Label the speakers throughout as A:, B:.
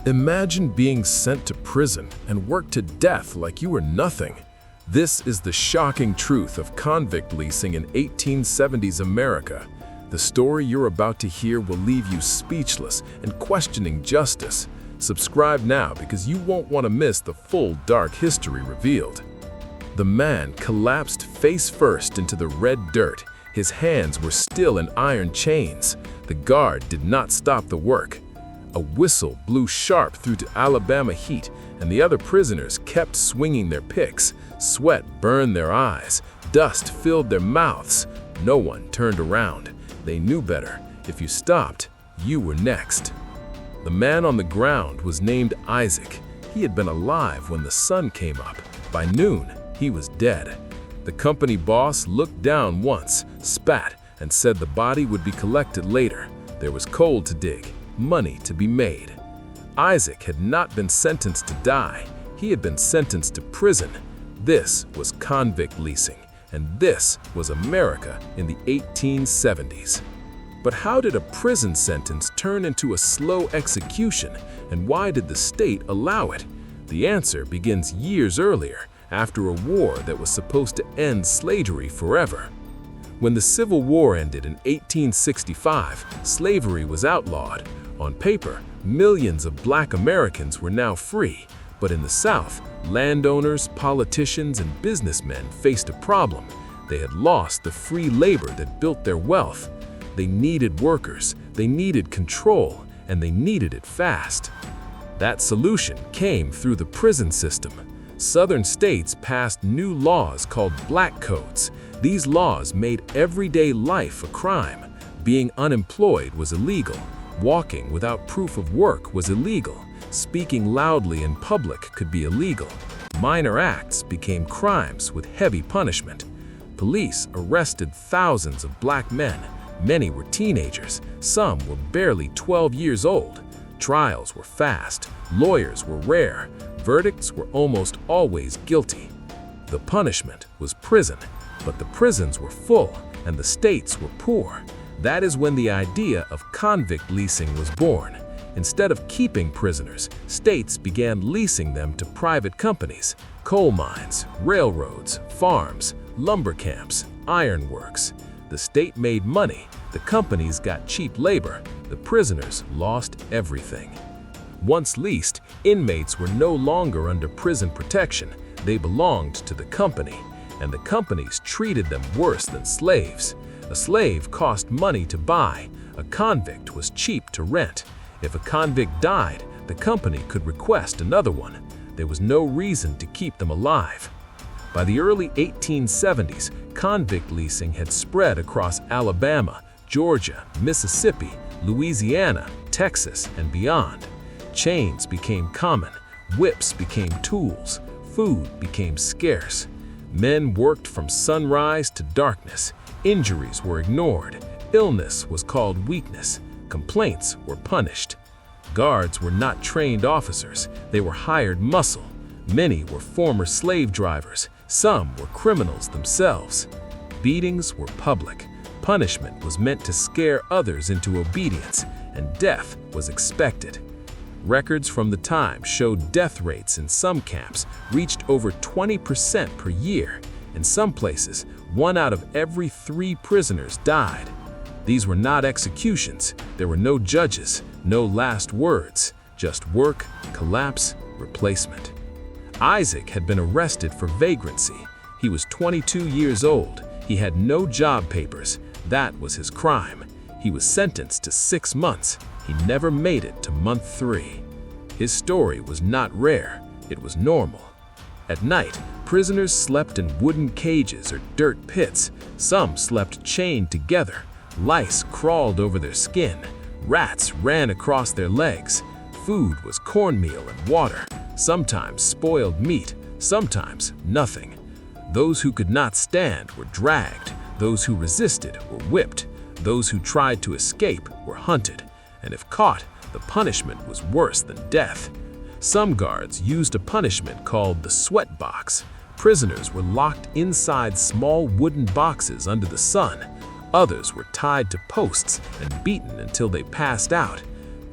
A: Imagine being sent to prison and worked to death like you were nothing. This is the shocking truth of convict leasing in 1870s America. The story you're about to hear will leave you speechless and questioning justice. Subscribe now because you won't want to miss the full dark history revealed. The man collapsed face first into the red dirt. His hands were still in iron chains. The guard did not stop the work. A whistle blew sharp through to Alabama heat, and the other prisoners kept swinging their picks. Sweat burned their eyes. Dust filled their mouths. No one turned around. They knew better. If you stopped, you were next. The man on the ground was named Isaac. He had been alive when the sun came up. By noon, he was dead. The company boss looked down once, spat, and said the body would be collected later. There was coal to dig, money to be made. Isaac had not been sentenced to die. He had been sentenced to prison. This was convict leasing, and this was America in the 1870s. But how did a prison sentence turn into a slow execution, and why did the state allow it? The answer begins years earlier, after a war that was supposed to end slavery forever. When the Civil War ended in 1865, slavery was outlawed. On paper, millions of black Americans were now free, but in the South, landowners, politicians, and businessmen faced a problem. They had lost the free labor that built their wealth. They needed workers, they needed control, and they needed it fast. That solution came through the prison system. Southern states passed new laws called black codes. These laws made everyday life a crime. Being unemployed was illegal. Walking without proof of work was illegal. Speaking loudly in public could be illegal. Minor acts became crimes with heavy punishment. Police arrested thousands of black men. Many were teenagers. Some were barely 12 years old. Trials were fast. Lawyers were rare. Verdicts were almost always guilty. The punishment was prison, but the prisons were full and the states were poor. That is when the idea of convict leasing was born. Instead of keeping prisoners, states began leasing them to private companies, coal mines, railroads, farms, lumber camps, ironworks. The state made money, the companies got cheap labor, the prisoners lost everything. Once leased, inmates were no longer under prison protection. They belonged to the company, and the companies treated them worse than slaves. A slave cost money to buy. A convict was cheap to rent. If a convict died, the company could request another one. There was no reason to keep them alive. By the early 1870s, convict leasing had spread across Alabama, Georgia, Mississippi, Louisiana, Texas, and beyond. Chains became common, whips became tools, food became scarce. Men worked from sunrise to darkness. Injuries were ignored. Illness was called weakness. Complaints were punished. Guards were not trained officers. They were hired muscle. Many were former slave drivers. Some were criminals themselves. Beatings were public. Punishment was meant to scare others into obedience, and death was expected. Records from the time showed death rates in some camps reached over 20% per year. In some places, 1 out of every 3 prisoners died. These were not executions. There were no judges, no last words, just work, collapse, replacement. Isaac had been arrested for vagrancy. He was 22 years old. He had no job papers. That was his crime. He was sentenced to 6 months. He never made it to month 3. His story was not rare. It was normal. At night, prisoners slept in wooden cages or dirt pits. Some slept chained together. Lice crawled over their skin. Rats ran across their legs. Food was cornmeal and water. Sometimes spoiled meat, sometimes nothing. Those who could not stand were dragged. Those who resisted were whipped. Those who tried to escape were hunted. And if caught, the punishment was worse than death. Some guards used a punishment called the sweat box. Prisoners were locked inside small wooden boxes under the sun. Others were tied to posts and beaten until they passed out.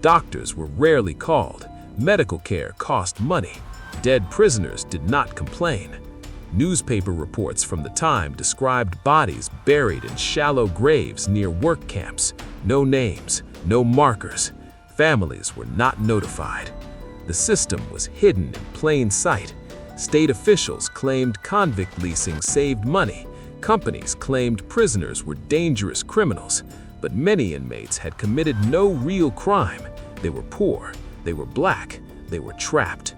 A: Doctors were rarely called. Medical care cost money. Dead prisoners did not complain. Newspaper reports from the time described bodies buried in shallow graves near work camps. No names, no markers. Families were not notified. The system was hidden in plain sight. State officials claimed convict leasing saved money. Companies claimed prisoners were dangerous criminals. But many inmates had committed no real crime. They were poor, they were black, they were trapped.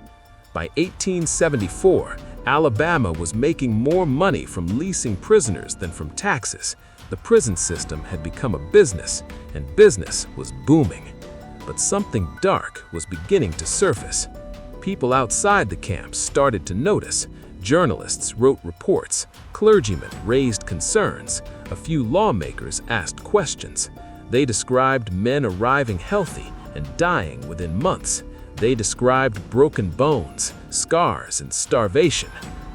A: By 1874, Alabama was making more money from leasing prisoners than from taxes. The prison system had become a business, and business was booming. But something dark was beginning to surface. People outside the camps started to notice. Journalists wrote reports, clergymen raised concerns, a few lawmakers asked questions. They described men arriving healthy and dying within months. They described broken bones, scars, and starvation.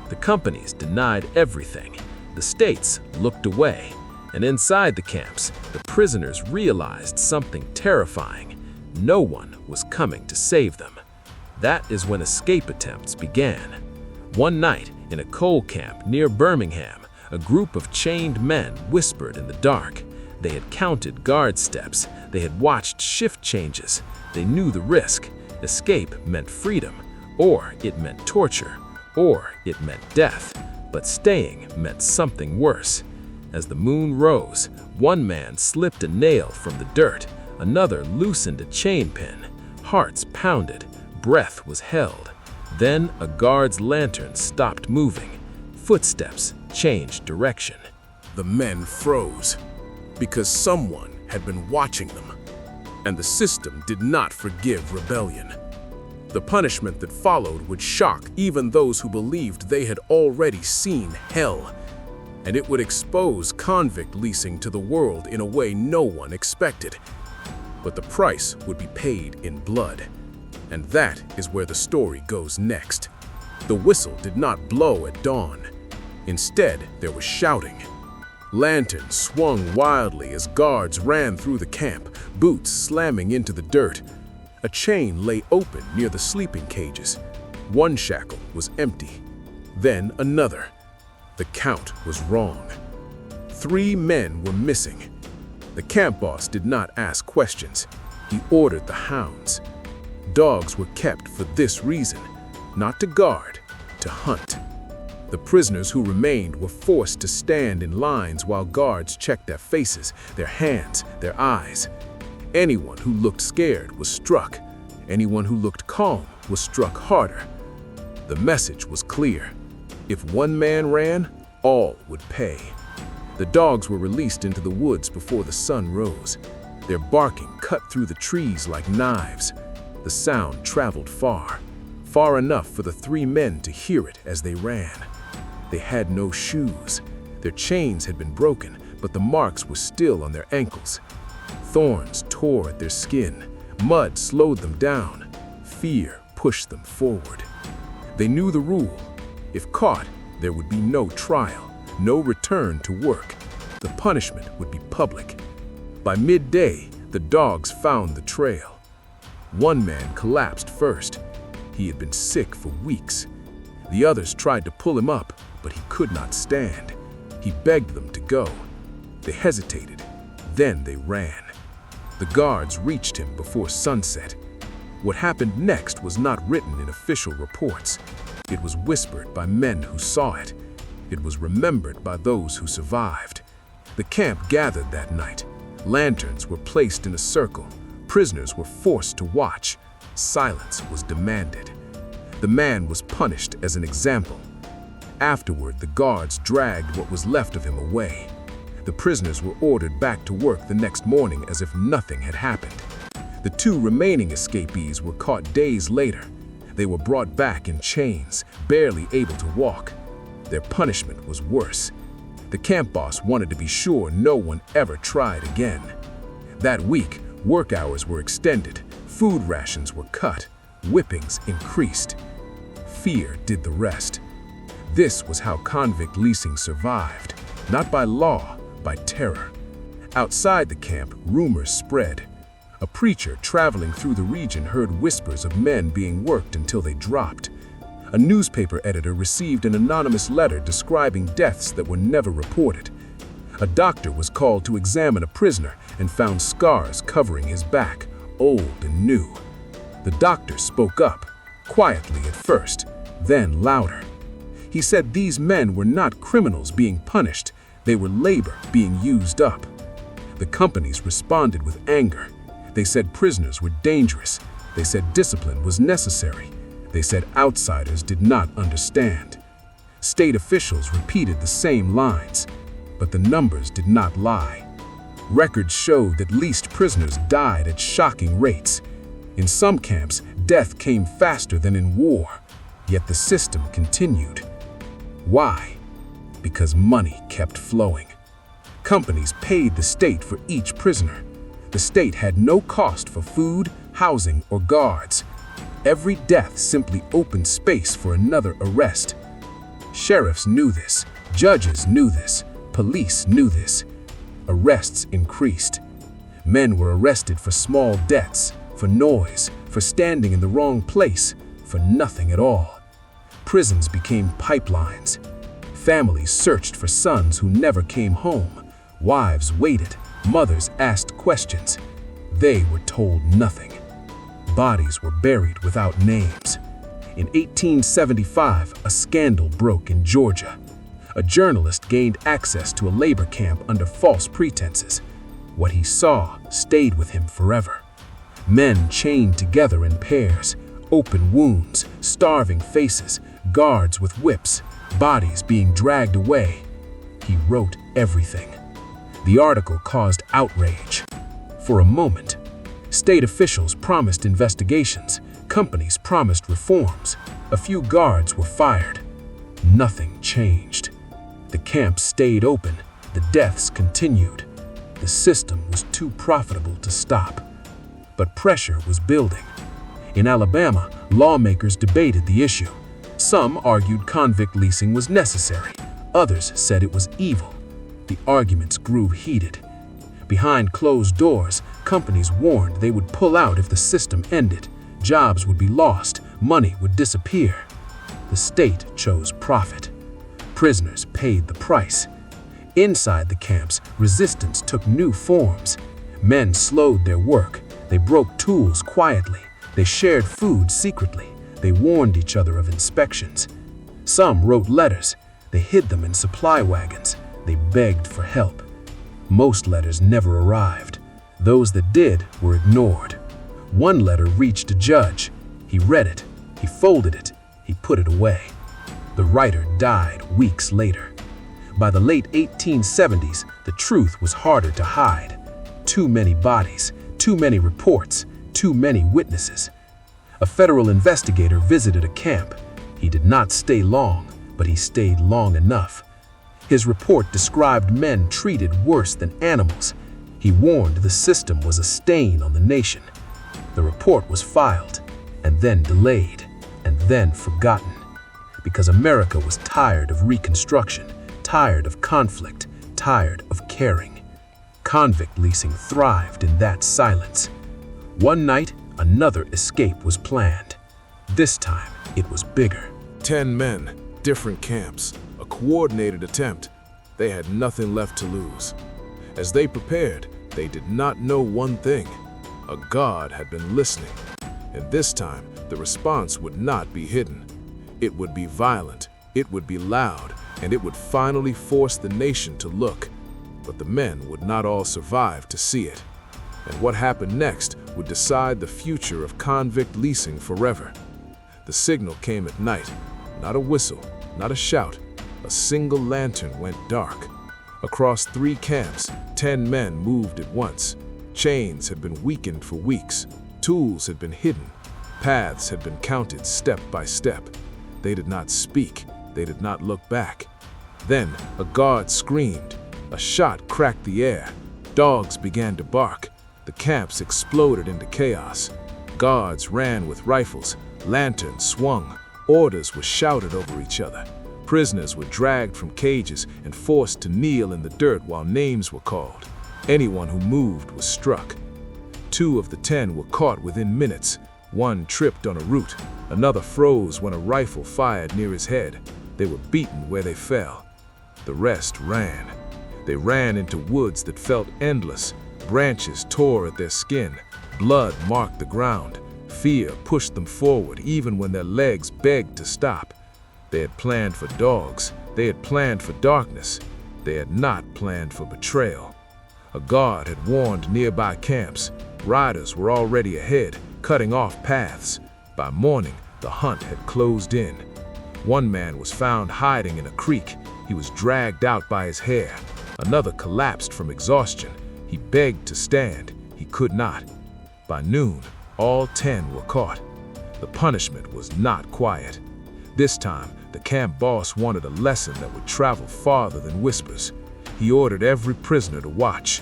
A: The companies denied everything. The states looked away. And inside the camps, the prisoners realized something terrifying. No one was coming to save them. That is when escape attempts began. One night, in a coal camp near Birmingham, a group of chained men whispered in the dark. They had counted guard steps. They had watched shift changes. They knew the risk. Escape meant freedom, or it meant torture, or it meant death. But staying meant something worse. As the moon rose, one man slipped a nail from the dirt. Another loosened a chain pin. Hearts pounded. Breath was held. Then a guard's lantern stopped moving. Footsteps changed direction.
B: The men froze because someone had been watching them, and the system did not forgive rebellion. The punishment that followed would shock even those who believed they had already seen hell, and it would expose convict leasing to the world in a way no one expected. But the price would be paid in blood. And that is where the story goes next. The whistle did not blow at dawn. Instead, there was shouting. Lanterns swung wildly as guards ran through the camp, boots slamming into the dirt. A chain lay open near the sleeping cages. One shackle was empty. Then another. The count was wrong. 3 men were missing. The camp boss did not ask questions. He ordered the hounds. Dogs were kept for this reason, not to guard, to hunt. The prisoners who remained were forced to stand in lines while guards checked their faces, their hands, their eyes. Anyone who looked scared was struck. Anyone who looked calm was struck harder. The message was clear. If one man ran, all would pay. The dogs were released into the woods before the sun rose. Their barking cut through the trees like knives. The sound traveled far, far enough for the 3 men to hear it as they ran. They had no shoes. Their chains had been broken, but the marks were still on their ankles. Thorns tore at their skin. Mud slowed them down. Fear pushed them forward. They knew the rule. If caught, there would be no trial, no return to work. The punishment would be public. By midday, the dogs found the trail. One man collapsed first. He had been sick for weeks. The others tried to pull him up, but he could not stand. He begged them to go. They hesitated. Then they ran. The guards reached him before sunset. What happened next was not written in official reports. It was whispered by men who saw it. It was remembered by those who survived. The camp gathered that night. Lanterns were placed in a circle. Prisoners were forced to watch. Silence was demanded. The man was punished as an example. Afterward, the guards dragged what was left of him away. The prisoners were ordered back to work the next morning as if nothing had happened. The 2 remaining escapees were caught days later. They were brought back in chains, barely able to walk. Their punishment was worse. The camp boss wanted to be sure no one ever tried again. That week, work hours were extended, food rations were cut, whippings increased. Fear did the rest. This was how convict leasing survived, not by law, by terror. Outside the camp, rumors spread. A preacher traveling through the region heard whispers of men being worked until they dropped. A newspaper editor received an anonymous letter describing deaths that were never reported. A doctor was called to examine a prisoner and found scars covering his back, old and new. The doctor spoke up, quietly at first, then louder. He said these men were not criminals being punished, they were labor being used up. The companies responded with anger. They said prisoners were dangerous. They said discipline was necessary. They said outsiders did not understand. State officials repeated the same lines, but the numbers did not lie. Records showed that leased prisoners died at shocking rates. In some camps, death came faster than in war, yet the system continued. Why? Because money kept flowing. Companies paid the state for each prisoner. The state had no cost for food, housing, or guards. Every death simply opened space for another arrest. Sheriffs knew this, judges knew this, police knew this. Arrests increased. Men were arrested for small debts, for noise, for standing in the wrong place, for nothing at all. Prisons became pipelines. Families searched for sons who never came home. Wives waited. Mothers asked questions. They were told nothing. Bodies were buried without names. In 1875, a scandal broke in Georgia. A journalist gained access to a labor camp under false pretenses. What he saw stayed with him forever. Men chained together in pairs, open wounds, starving faces, guards with whips, bodies being dragged away. He wrote everything. The article caused outrage. For a moment, state officials promised investigations, companies promised reforms. A few guards were fired. Nothing changed. The camps stayed open, the deaths continued. The system was too profitable to stop. But pressure was building. In Alabama, lawmakers debated the issue. Some argued convict leasing was necessary. Others said it was evil. The arguments grew heated. Behind closed doors, companies warned they would pull out if the system ended. Jobs would be lost, money would disappear. The state chose profit. Prisoners paid the price. Inside the camps, resistance took new forms. Men slowed their work. They broke tools quietly. They shared food secretly. They warned each other of inspections. Some wrote letters. They hid them in supply wagons. They begged for help. Most letters never arrived. Those that did were ignored. One letter reached a judge. He read it. He folded it. He put it away. The writer died weeks later. By the late 1870s, the truth was harder to hide. Too many bodies, too many reports, too many witnesses. A federal investigator visited a camp. He did not stay long, but he stayed long enough. His report described men treated worse than animals. He warned the system was a stain on the nation. The report was filed, and then delayed, and then forgotten. Because America was tired of Reconstruction, tired of conflict, tired of caring. Convict leasing thrived in that silence. One night, another escape was planned. This time, it was bigger.
A: 10 men, different camps, a coordinated attempt. They had nothing left to lose. As they prepared, they did not know one thing. A God had been listening. And this time, the response would not be hidden. It would be violent, it would be loud, and it would finally force the nation to look. But the men would not all survive to see it. And what happened next would decide the future of convict leasing forever. The signal came at night. Not a whistle, not a shout. A single lantern went dark. Across 3 camps, 10 men moved at once. Chains had been weakened for weeks. Tools had been hidden. Paths had been counted step by step. They did not speak. They did not look back. Then a guard screamed. A shot cracked the air. Dogs began to bark. The camps exploded into chaos. Guards ran with rifles. Lanterns swung. Orders were shouted over each other. Prisoners were dragged from cages and forced to kneel in the dirt while names were called. Anyone who moved was struck.
B: 2 of the 10 were caught within minutes. One tripped on a root. Another froze when a rifle fired near his head. They were beaten where they fell. The rest ran. They ran into woods that felt endless. Branches tore at their skin. Blood marked the ground. Fear pushed them forward even when their legs begged to stop. They had planned for dogs. They had planned for darkness. They had not planned for betrayal. A guard had warned nearby camps. Riders were already ahead, cutting off paths. By morning, the hunt had closed in. One man was found hiding in a creek. He was dragged out by his hair. Another collapsed from exhaustion. He begged to stand. He could not. By noon, all 10 were caught. The punishment was not quiet. This time, the camp boss wanted a lesson that would travel farther than whispers. He ordered every prisoner to watch.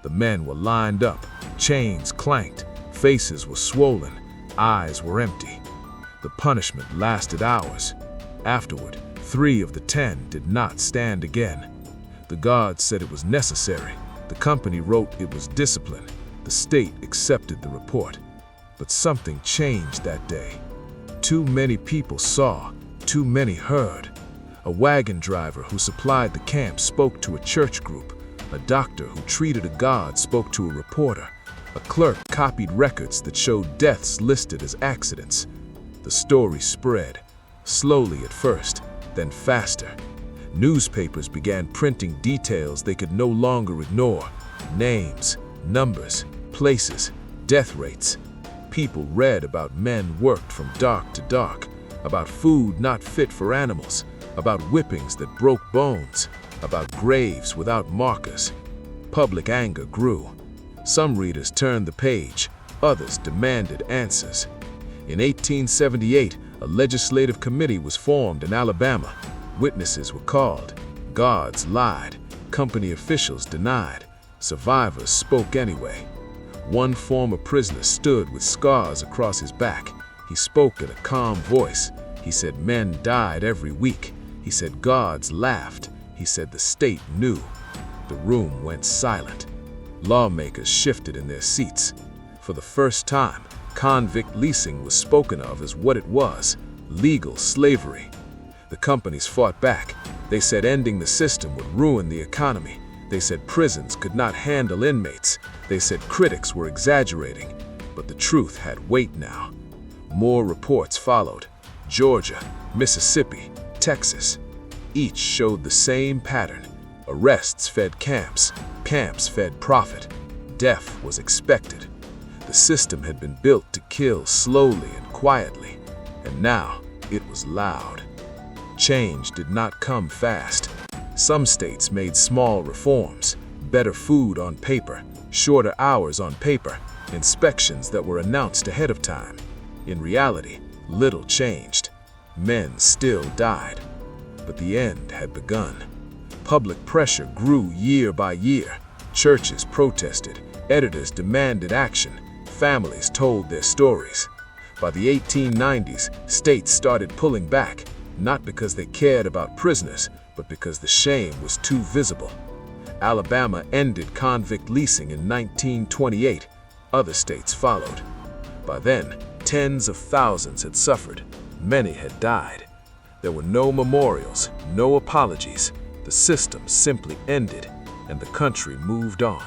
B: The men were lined up, chains clanked, faces were swollen, eyes were empty. The punishment lasted hours. Afterward, 3 of the 10 did not stand again. The guards said it was necessary. The company wrote it was discipline. The state accepted the report. But something changed that day. Too many people saw, too many heard. A wagon driver who supplied the camp spoke to a church group. A doctor who treated a guard spoke to a reporter. A clerk copied records that showed deaths listed as accidents. The story spread, slowly at first, then faster. Newspapers began printing details they could no longer ignore. Names, numbers, places, death rates. People read about men worked from dark to dark, about food not fit for animals, about whippings that broke bones, about graves without markers. Public anger grew. Some readers turned the page, others demanded answers. In 1878, a legislative committee was formed in Alabama. Witnesses were called. Guards lied. Company officials denied. Survivors spoke anyway. One former prisoner stood with scars across his back. He spoke in a calm voice. He said men died every week. He said guards laughed. He said the state knew. The room went silent. Lawmakers shifted in their seats. For the first time, convict leasing was spoken of as what it was, legal slavery. The companies fought back. They said ending the system would ruin the economy. They said prisons could not handle inmates. They said critics were exaggerating. But the truth had weight now. More reports followed. Georgia, Mississippi, Texas. Each showed the same pattern. Arrests fed camps. Camps fed profit. Death was expected. The system had been built to kill slowly and quietly. And now it was loud. Change did not come fast. Some states made small reforms, better food on paper, shorter hours on paper, inspections that were announced ahead of time. In reality, little changed. Men still died. But the end had begun. Public pressure grew year by year. Churches protested. Editors demanded action. Families told their stories. By the 1890s, states started pulling back, not because they cared about prisoners, but because the shame was too visible. Alabama ended convict leasing in 1928. Other states followed. By then, tens of thousands had suffered. Many had died. There were no memorials, no apologies. The system simply ended, and the country moved on.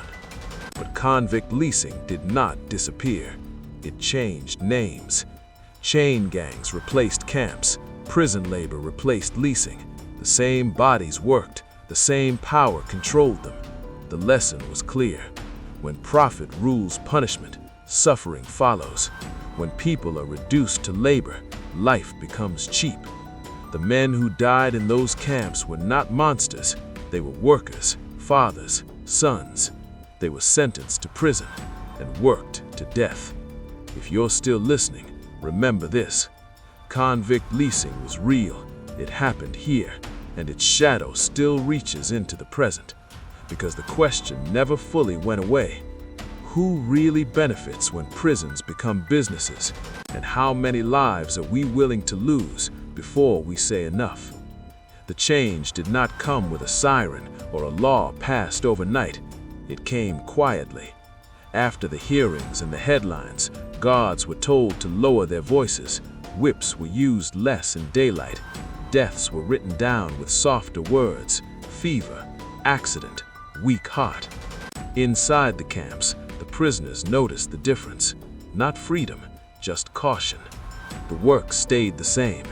B: But convict leasing did not disappear. It changed names. Chain gangs replaced camps. Prison labor replaced leasing. The same bodies worked. The same power controlled them. The lesson was clear. When profit rules punishment, suffering follows. When people are reduced to labor, life becomes cheap. The men who died in those camps were not monsters. They were workers, fathers, sons. They were sentenced to prison and worked to death. If you're still listening, remember this. Convict leasing was real. It happened here, and its shadow still reaches into the present. Because the question never fully went away. Who really benefits when prisons become businesses? And how many lives are we willing to lose before we say enough? The change did not come with a siren or a law passed overnight. It came quietly.
C: After the hearings and the headlines, guards were told to lower their voices, whips were used less in daylight, deaths were written down with softer words: fever, accident, weak heart. Inside the camps, the prisoners noticed the difference. Not freedom, just caution. The work stayed the same.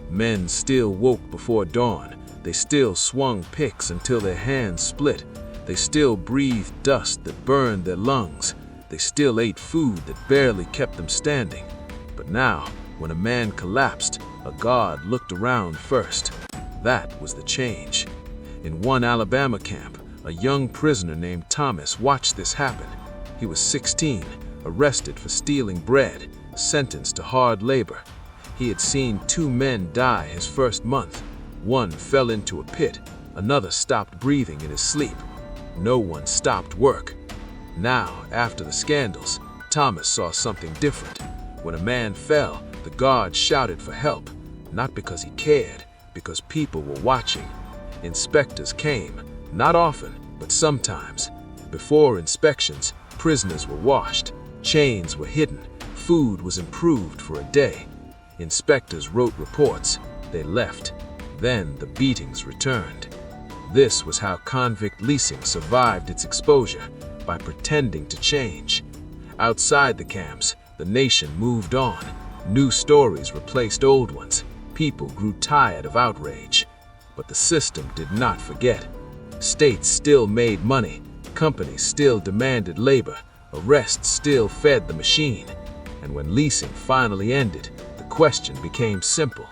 C: Men still woke before dawn. They still swung picks until their hands split. They still breathed dust that burned their lungs. They still ate food that barely kept them standing. But now, when a man collapsed, a guard looked around first. That was the change. In one Alabama camp, a young prisoner named Thomas watched this happen. He was 16, arrested for stealing bread, sentenced to hard labor. He had seen 2 men die his first month. One fell into a pit, another stopped breathing in his sleep. No one stopped work. Now, after the scandals, Thomas saw something different. When a man fell, the guard shouted for help, not because he cared, because people were watching. Inspectors came, not often, but sometimes. Before inspections, prisoners were washed, chains were hidden, food was improved for a day. Inspectors wrote reports, they left. Then the beatings returned. This was how convict leasing survived its exposure, by pretending to change. Outside the camps, the nation moved on. New stories replaced old ones. People grew tired of outrage. But the system did not forget. States still made money. Companies still demanded labor. Arrests still fed the machine. And when leasing finally ended, the question became simple.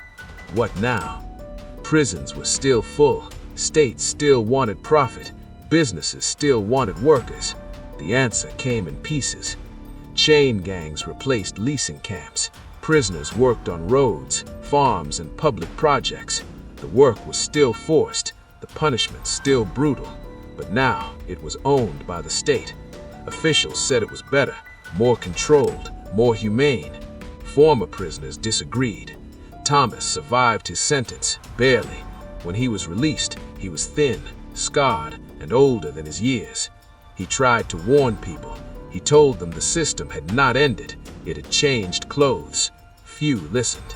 C: What now? Prisons were still full. States still wanted profit. Businesses still wanted workers. The answer came in pieces. Chain gangs replaced leasing camps. Prisoners worked on roads, farms, and public projects. The work was still forced, the punishment still brutal, but now it was owned by the state. Officials said it was better, more controlled, more humane. Former prisoners disagreed. Thomas survived his sentence, barely. When he was released, he was thin, scarred, and older than his years. He tried to warn people. He told them the system had not ended, it had changed clothes. Few listened.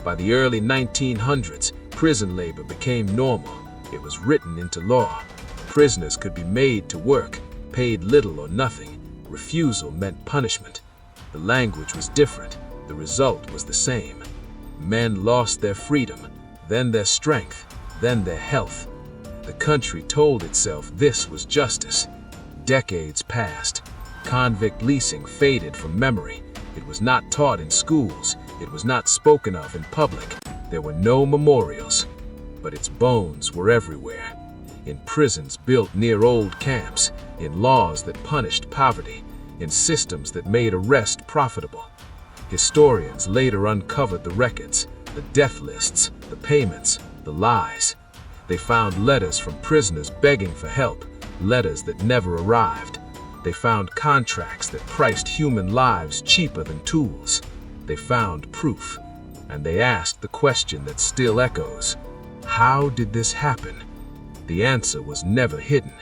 C: By the early 1900s, prison labor became normal. It was written into law. Prisoners could be made to work, paid little or nothing. Refusal meant punishment. The language was different. The result was the same. Men lost their freedom, then their strength, then their health. The country told itself this was justice. Decades passed. Convict leasing faded from memory. It was not taught in schools. It was not spoken of in public. There were no memorials, but its bones were everywhere. In prisons built near old camps, in laws that punished poverty, in systems that made arrest profitable. Historians later uncovered the records, the death lists, the payments, the lies. They found letters from prisoners begging for help, letters that never arrived. They found contracts that priced human lives cheaper than tools. They found proof, and they asked the question that still echoes. How did this happen? The answer was never hidden.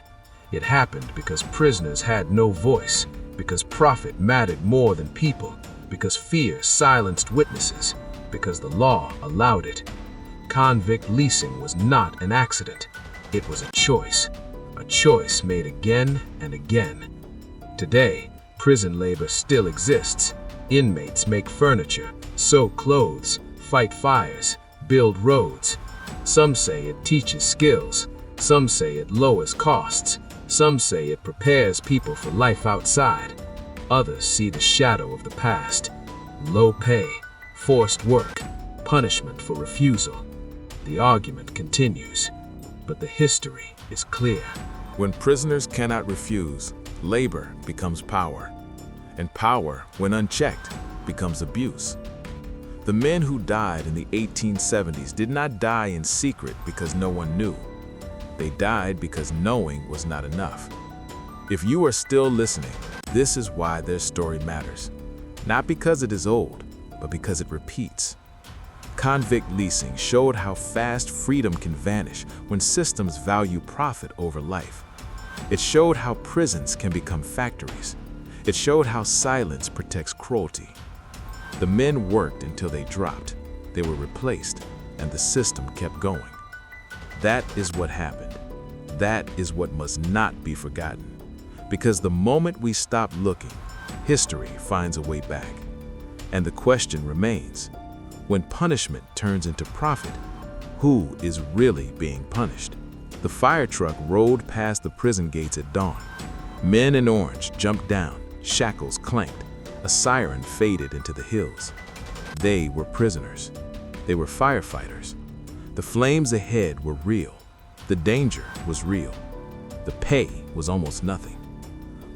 C: It happened because prisoners had no voice, because profit mattered more than people, because fear silenced witnesses, because the law allowed it. Convict leasing was not an accident. It was a choice made again and again. Today, prison labor still exists. Inmates make furniture, sew clothes, fight fires, build roads. Some say it teaches skills. Some say it lowers costs. Some say it prepares people for life outside. Others see the shadow of the past. Low pay, forced work, punishment for refusal. The argument continues, but the history is clear.
B: When prisoners cannot refuse, labor becomes power. And power, when unchecked, becomes abuse. The men who died in the 1870s did not die in secret because no one knew. They died because knowing was not enough. If you are still listening, this is why their story matters. Not because it is old, but because it repeats. Convict leasing showed how fast freedom can vanish when systems value profit over life. It showed how prisons can become factories.
C: It showed how silence protects cruelty. The men worked until they dropped. They were replaced, and the system kept going. That is what happened. That is what must not be forgotten. Because the moment we stop looking, history finds a way back. And the question remains, when punishment turns into profit, who is really being punished? The fire truck rolled past the prison gates at dawn. Men in orange jumped down, shackles clanked, a siren faded into the hills. They were prisoners. They were firefighters. The flames ahead were real. The danger was real. The pay was almost nothing.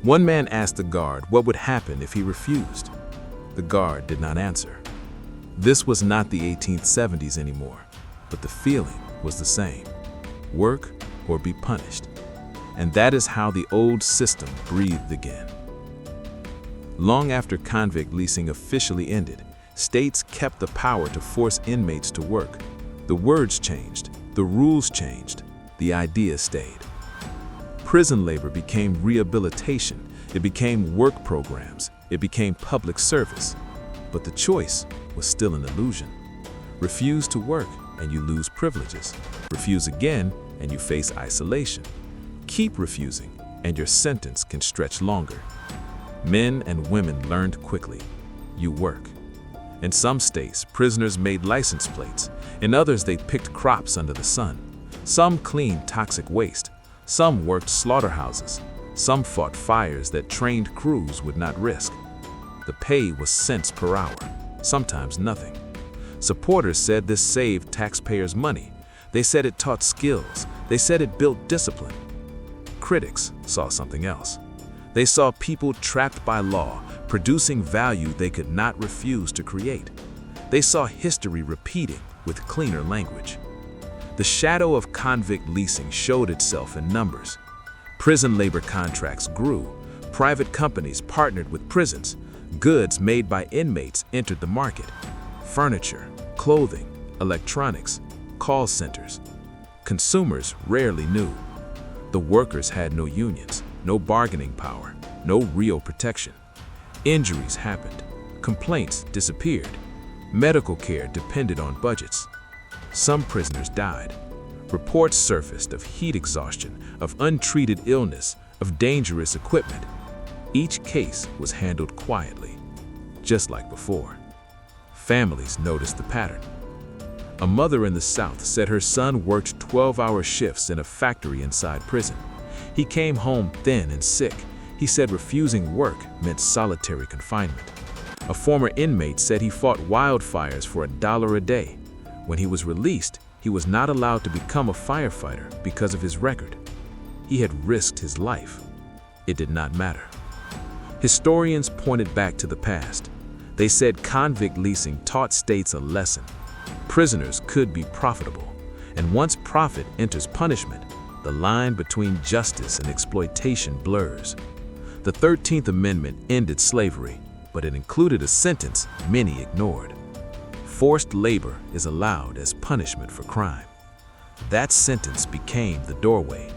C: One man asked the guard what would happen if he refused. The guard did not answer. This was not the 1870s anymore, but the feeling was the same. Work or be punished. And that is how the old system breathed again. Long after convict leasing officially ended, states kept the power to force inmates to work. The words changed, the rules changed, the idea stayed. Prison labor became rehabilitation, it became work programs, it became public service. But the choice was still an illusion. Refuse to work and you lose privileges. Refuse again and you face isolation. Keep refusing and your sentence can stretch longer. Men and women learned quickly. You work. In some states, prisoners made license plates. In others, they picked crops under the sun. Some cleaned toxic waste. Some worked slaughterhouses. Some fought fires that trained crews would not risk. The pay was cents per hour, sometimes nothing. Supporters said this saved taxpayers' money. They said it taught skills. They said it built discipline. Critics saw something else. They saw people trapped by law, producing value they could not refuse to create. They saw history repeating with cleaner language. The shadow of convict leasing showed itself in numbers. Prison labor contracts grew. Private companies partnered with prisons. Goods made by inmates entered the market. Furniture, clothing, electronics, call centers. Consumers rarely knew. The workers had no unions, no bargaining power, no real protection. Injuries happened. Complaints disappeared. Medical care depended on budgets. Some prisoners died. Reports surfaced of heat exhaustion, of untreated illness, of dangerous equipment. Each case was handled quietly, just like before. Families noticed the pattern. A mother in the South said her son worked 12-hour shifts in a factory inside prison. He came home thin and sick. He said refusing work meant solitary confinement. A former inmate said he fought wildfires for $1 a day. When he was released, he was not allowed to become a firefighter because of his record. He had risked his life. It did not matter. Historians pointed back to the past. They said convict leasing taught states a lesson. Prisoners could be profitable, and once profit enters punishment, the line between justice and exploitation blurs. The 13th Amendment ended slavery, but it included a sentence many ignored. Forced labor is allowed as punishment for crime. That sentence became the doorway.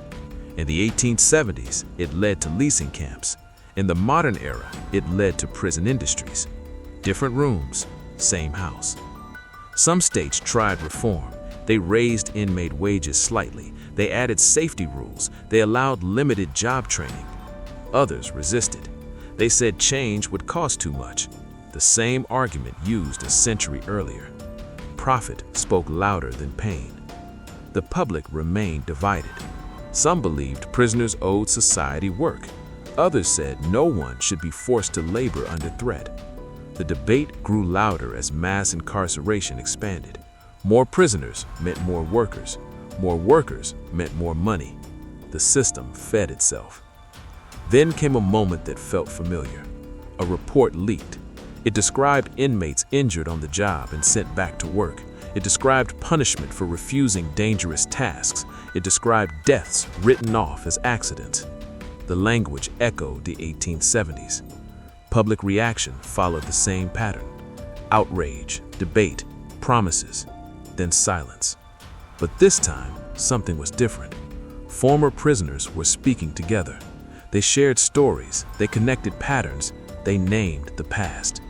C: In the 1870s, it led to leasing camps. In the modern era, it led to prison industries. Different rooms, same house. Some states tried reform. They raised inmate wages slightly. They added safety rules. They allowed limited job training. Others resisted. They said change would cost too much. The same argument used a century earlier. Profit spoke louder than pain. The public remained divided. Some believed prisoners owed society work. Others said no one should be forced to labor under threat. The debate grew louder as mass incarceration expanded. More prisoners meant more workers. More workers meant more money. The system fed itself. Then came a moment that felt familiar. A report leaked. It described inmates injured on the job and sent back to work. It described punishment for refusing dangerous tasks. It described deaths written off as accidents. The language echoed the 1870s. Public reaction followed the same pattern. Outrage, debate, promises, then silence. But this time, something was different. Former prisoners were speaking together. They shared stories, they connected patterns, they named the past.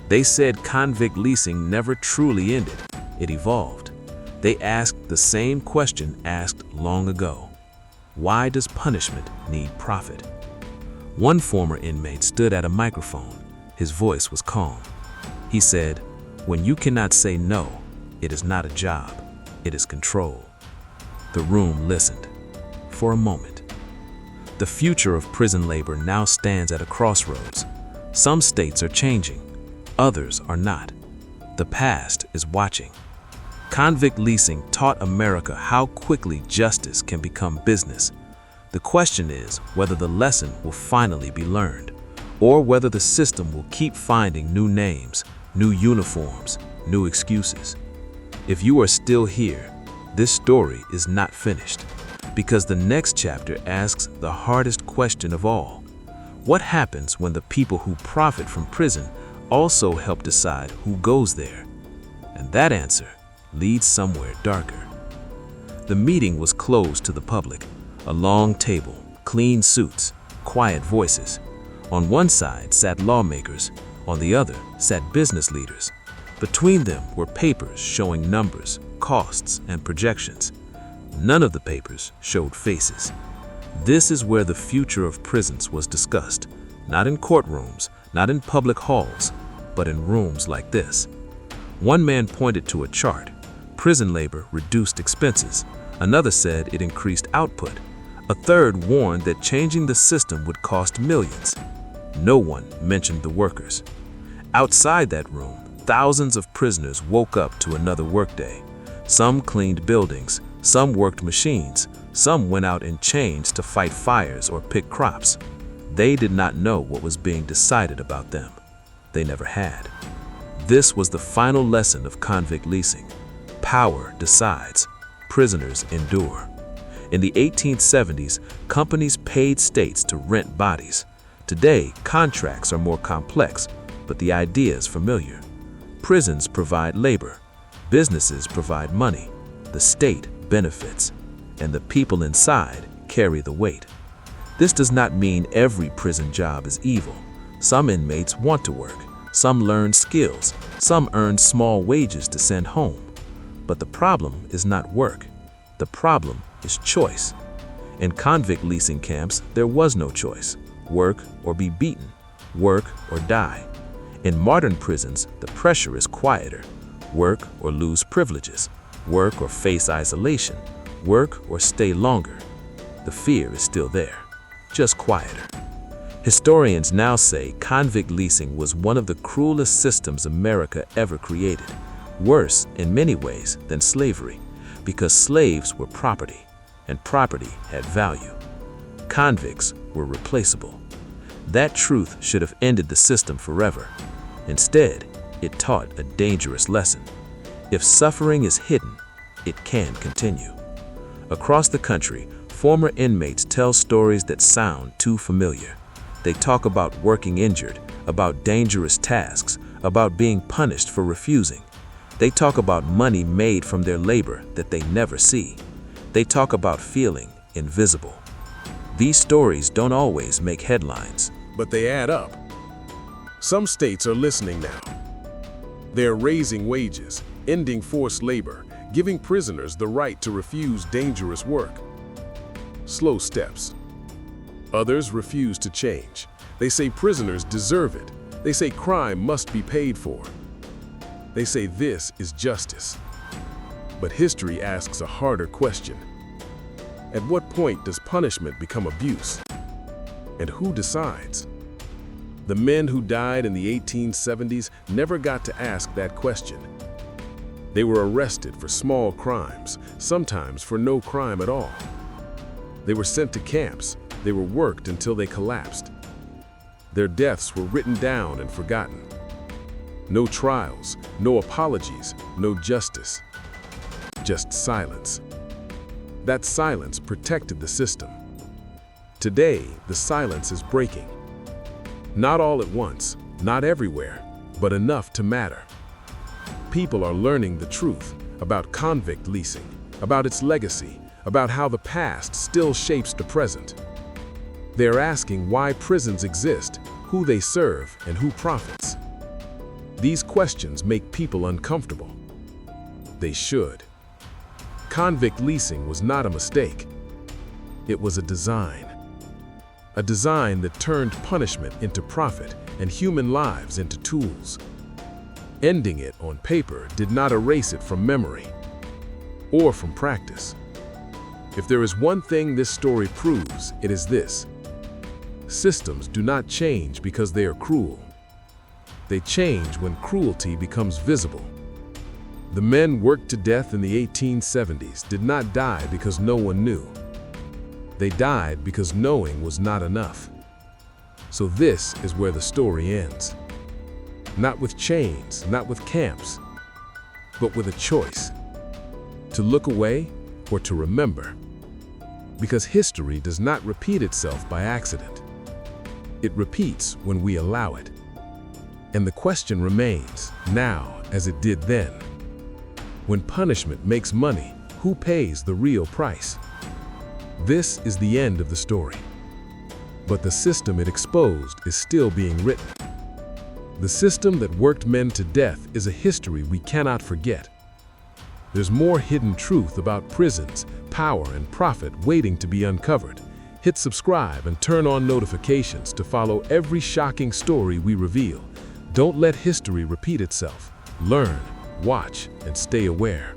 C: They said convict leasing never truly ended, it evolved. They asked the same question asked long ago. Why does punishment need profit? One former inmate stood at a microphone. His voice was calm. He said, "When you cannot say no, it is not a job, it is control." The room listened. For a moment. The future of prison labor now stands at a crossroads. Some states are changing, others are not. The past is watching. Convict leasing taught America how quickly justice can become business. The question is whether the lesson will finally be learned, or whether the system will keep finding new names, new uniforms, new excuses. If you are still here, this story is not finished, because the next chapter asks the hardest question of all. What happens when the people who profit from prison also help decide who goes there? And that answer leads somewhere darker. The meeting was closed to the public. A long table, clean suits, quiet voices. On one side sat lawmakers, on the other sat business leaders. Between them were papers showing numbers, costs, and projections. None of the papers showed faces. This is where the future of prisons was discussed, not in courtrooms, not in public halls, but in rooms like this. One man pointed to a chart. Prison labor reduced expenses. Another said it increased output. A third warned that changing the system would cost millions. No one mentioned the workers. Outside that room, thousands of prisoners woke up to another workday. Some cleaned buildings, some worked machines, some went out in chains to fight fires or pick crops. They did not know what was being decided about them. They never had. This was the final lesson of convict leasing. Power decides. Prisoners endure. In the 1870s, companies paid states to rent bodies. Today, contracts are more complex, but the idea is familiar. Prisons provide labor. Businesses provide money. The state benefits. And the people inside carry the weight. This does not mean every prison job is evil. Some inmates want to work. Some learn skills. Some earn small wages to send home. But the problem is not work. The problem is choice. In convict leasing camps, there was no choice. Work or be beaten. Work or die. In modern prisons, the pressure is quieter. Work or lose privileges. Work or face isolation. Work or stay longer. The fear is still there, just quieter. Historians now say convict leasing was one of the cruelest systems America ever created. Worse in many ways than slavery, because slaves were property, and property had value. Convicts were replaceable. That truth should have ended the system forever. Instead, it taught a dangerous lesson. If suffering is hidden, it can continue. Across the country, former inmates tell stories that sound too familiar. They talk about working injured, about dangerous tasks, about being punished for refusing. They talk about money made from their labor that they never see. They talk about feeling invisible. These stories don't always make headlines,
B: but they add up. Some states are listening now. They're raising wages, ending forced labor, giving prisoners the right to refuse dangerous work. Slow steps. Others refuse to change. They say prisoners deserve it. They say crime must be paid for. They say this is justice. But history asks a harder question. At what point does punishment become abuse? And who decides? The men who died in the 1870s never got to ask that question. They were arrested for small crimes, sometimes for no crime at all. They were sent to camps. They were worked until they collapsed. Their deaths were written down and forgotten. No trials, no apologies, no justice. Just silence. That silence protected the system. Today, the silence is breaking. Not all at once, not everywhere, but enough to matter. People are learning the truth about convict leasing, about its legacy, about how the past still shapes the present.
A: They are asking why prisons exist, who they serve, and who profits. These questions make people uncomfortable. They should. Convict leasing was not a mistake. It was a design. A design that turned punishment into profit and human lives into tools. Ending it on paper did not erase it from memory or from practice. If there is one thing this story proves, it is this: systems do not change because they are cruel. They change when cruelty becomes visible. The men worked to death in the 1870s did not die because no one knew. They died because knowing was not enough. So this is where the story ends. Not with chains, not with camps, but with a choice: to look away or to remember. Because history does not repeat itself by accident. It repeats when we allow it. And the question remains, now as it did then. When punishment makes money, who pays the real price? This is the end of the story. But the system it exposed is still being written. The system that worked men to death is a history we cannot forget. There's more hidden truth about prisons, power, and profit waiting to be uncovered. Hit subscribe and turn on notifications to follow every shocking story we reveal. Don't let history repeat itself. Learn, watch, and stay aware.